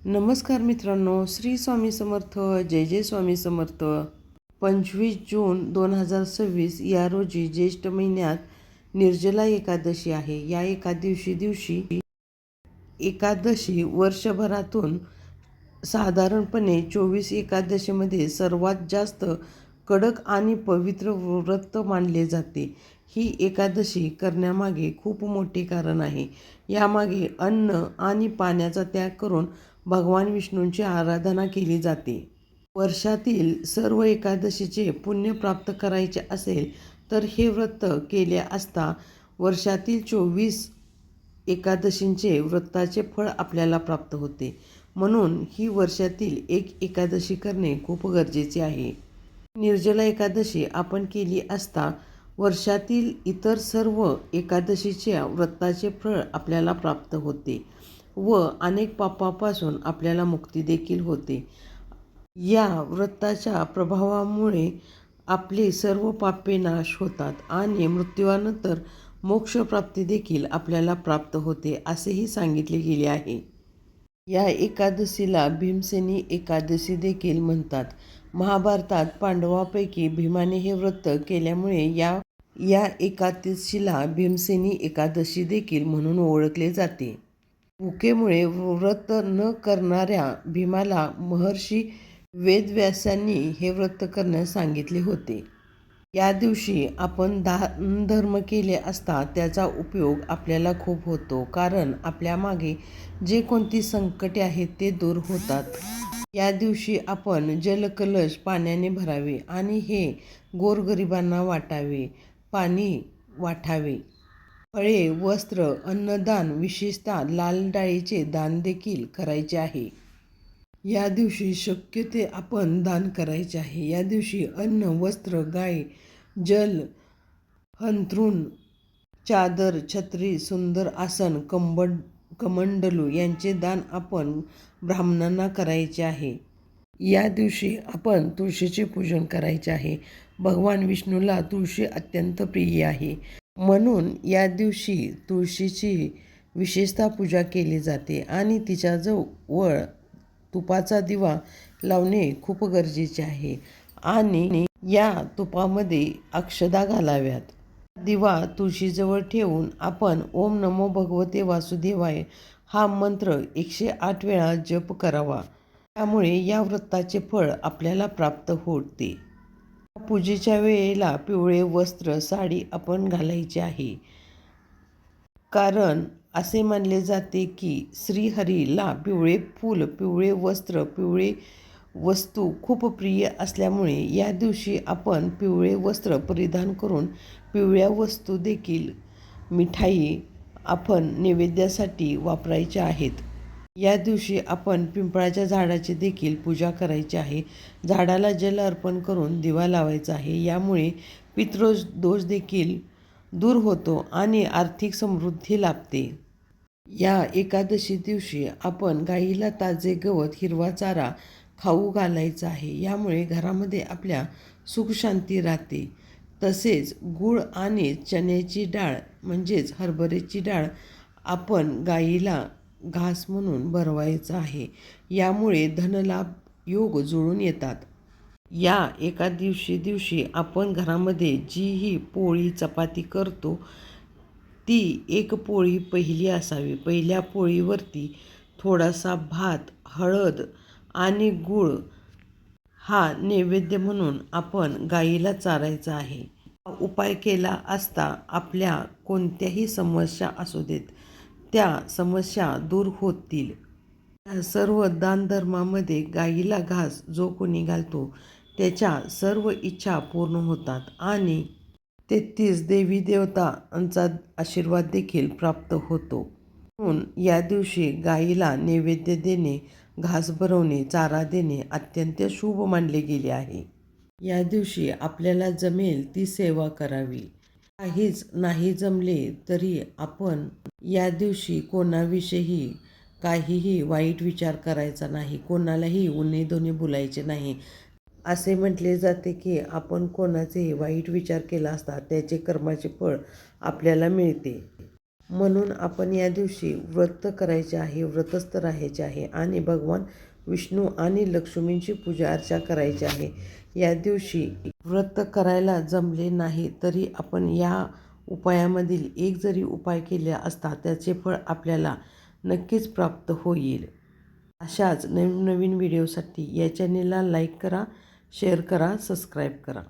नमस्कार मित्रांनो, श्री स्वामी समर्थ. जय जय स्वामी समर्थ. 25 जून 2026 या रोजी ज्येष्ठ महिन्यात निर्जला एकादशी आहे. या दिवशी एकादशी वर्षभरातून साधारणपणे 24 एकादशीमध्ये सर्वात जास्त कडक आणि पवित्र व्रत मानले जाते. ही एकादशी करण्यामागे खूप मोठे कारण आहे. यामागे अन्न आणि पाण्याचा त्याग करून भगवान विष्णूंची आराधना केली जाते. वर्षातील सर्व एकादशीचे पुण्य प्राप्त करायचे असेल तर हे व्रत केले असता वर्षातील 24 एकादशींचे व्रताचे फळ आपल्याला प्राप्त होते. म्हणून ही वर्षातील एक एकादशी करणे खूप गरजेचे आहे. निर्जला एकादशी आपण केली असता वर्षातील इतर सर्व एकादशीच्या व्रताचे फळ आपल्याला प्राप्त होते व अनेक पापापासून आपल्याला मुक्ती देखील होते. या व्रताच्या प्रभावामुळे आपले सर्व पापे नाश होतात आणि मृत्यूनंतर मोक्षप्राप्ती देखील आपल्याला प्राप्त होते असेही सांगितले गेले आहे. या एकादशीला भीमसेनी एकादशी देखील म्हणतात. महाभारतात पांडवांपैकी भीमाने हे व्रत केल्यामुळे या एकादशीला भीमसेनी एकादशी देखील म्हणून ओळखले जाते. भुकेमुळे व्रत न करणाऱ्या भीमाला महर्षी वेदव्यासांनी हे व्रत करण्यास सांगितले होते. या दिवशी आपण दान धर्म केले असता त्याचा उपयोग आपल्याला खूप होतो, कारण आपल्या मागे जे कोणती संकटे आहेत ते दूर होतात. या दिवशी आपण जलकलश पाण्याने भरावे आणि हे गोरगरिबांना वाटावे. पाणी वाटावे. फळे, वस्त्र, अन्नदान, विशेषतः लाल डाळीचे दान देखील करायचे आहे. या दिवशी शक्य ते आपण दान करायचे आहे. या दिवशी अन्न, वस्त्र, गाय, जल, अंथरूण, चादर, छत्री, सुंदर आसन, कमंडलू यांचे दान आपण ब्राह्मणांना करायचे आहे. या दिवशी आपण तुळशीचे पूजन करायचे आहे. भगवान विष्णूला तुळशी अत्यंत प्रिय आहे. म्हणून या दिवशी तुळशीची विशेषतः पूजा केली जाते आणि तिच्याजवळ तुपाचा दिवा लावणे खूप गरजेचे आहे आणि या तुपामध्ये अक्षदा घालाव्यात. दिवा तुळशीजवळ ठेवून आपण ओम नमो भगवते वासुदेवाय हा मंत्र 108 वेळा जप करावा. त्यामुळे या व्रताचे फळ आपल्याला प्राप्त होते. पूजेच्या वेळेला पिवळे वस्त्र, साडी आपण घालायची आहे, कारण असे मानले जाते की श्रीहरीला पिवळे फूल, पिवळे वस्त्र, पिवळे वस्तू खूप प्रिय असल्यामुळे या दिवशी आपण पिवळे वस्त्र परिधान करून पिवळ्या वस्तू देखील, मिठाई आपण नैवेद्यासाठी वापरायच्या आहेत. या दिवशी आपण पिंपळाच्या झाडाची देखील पूजा करायची आहे. झाडाला जल अर्पण करून दिवा लावायचा आहे. यामुळे पितृदोष देखील दूर होतो आणि आर्थिक समृद्धी लाभते. या एकादशी दिवशी आपण गाईला ताजे गवत, हिरवा चारा खाऊ घालायचा आहे. यामुळे घरामध्ये आपल्या सुखशांती राहते. तसेच गूळ आणि चण्याची डाळ म्हणजेच हरभऱ्याची डाळ आपण गाईला घास म्हणून भरवायचा आहे. यामुळे धनलाभ योग जुळून येतात. या दिवशी आपण घरामध्ये जी ही पोळी चपाती करतो ती एक पोळी पहिली असावी. पहिल्या पोळीवरती थोडासा भात, हळद आणि गूळ हा नैवेद्य म्हणून आपण गाईला चारायचा आहे. हा उपाय केला असता आपल्या कोणत्याही समस्या असू देत त्या समस्या दूर होतील. या सर्व दानधर्मामध्ये गाईला घास जो कोणी घालतो त्याच्या सर्व इच्छा पूर्ण होतात आणि 33 देवी देवतांचा आशीर्वाद देखील प्राप्त होतो. म्हणून या दिवशी गाईला नैवेद्य देणे, घास भरवणे, चारा देणे अत्यंत शुभ मानले गेले आहे. या दिवशी आपल्याला जमेल ती सेवा करावी. काहीच नाही जमले तरी आपण या दिवशी कोणाविषयी काहीही वाईट विचार करायचा नाही. कोणालाही उणे बोलायचे नाही. असे म्हटले जाते की आपण कोणाचे वाईट विचार केला असता त्याचे कर्माचे फळ आपल्याला मिळते. म्हणून आपण या दिवशी व्रत करायचे आहे, व्रतस्थ राहायचे आहे आणि भगवान विष्णू आणि लक्ष्मींची पूजा अर्चा करायची आहे. या दिवशी व्रत करायला जमले नाही तरी आपण या उपायामधील एक जरी उपाय केला असता त्याचे फळ आपल्याला नक्कीच प्राप्त होईल. अशाच नवीन व्हिडिओसाठी या चॅनेलला लाईक करा, शेअर करा, सबस्क्राईब करा.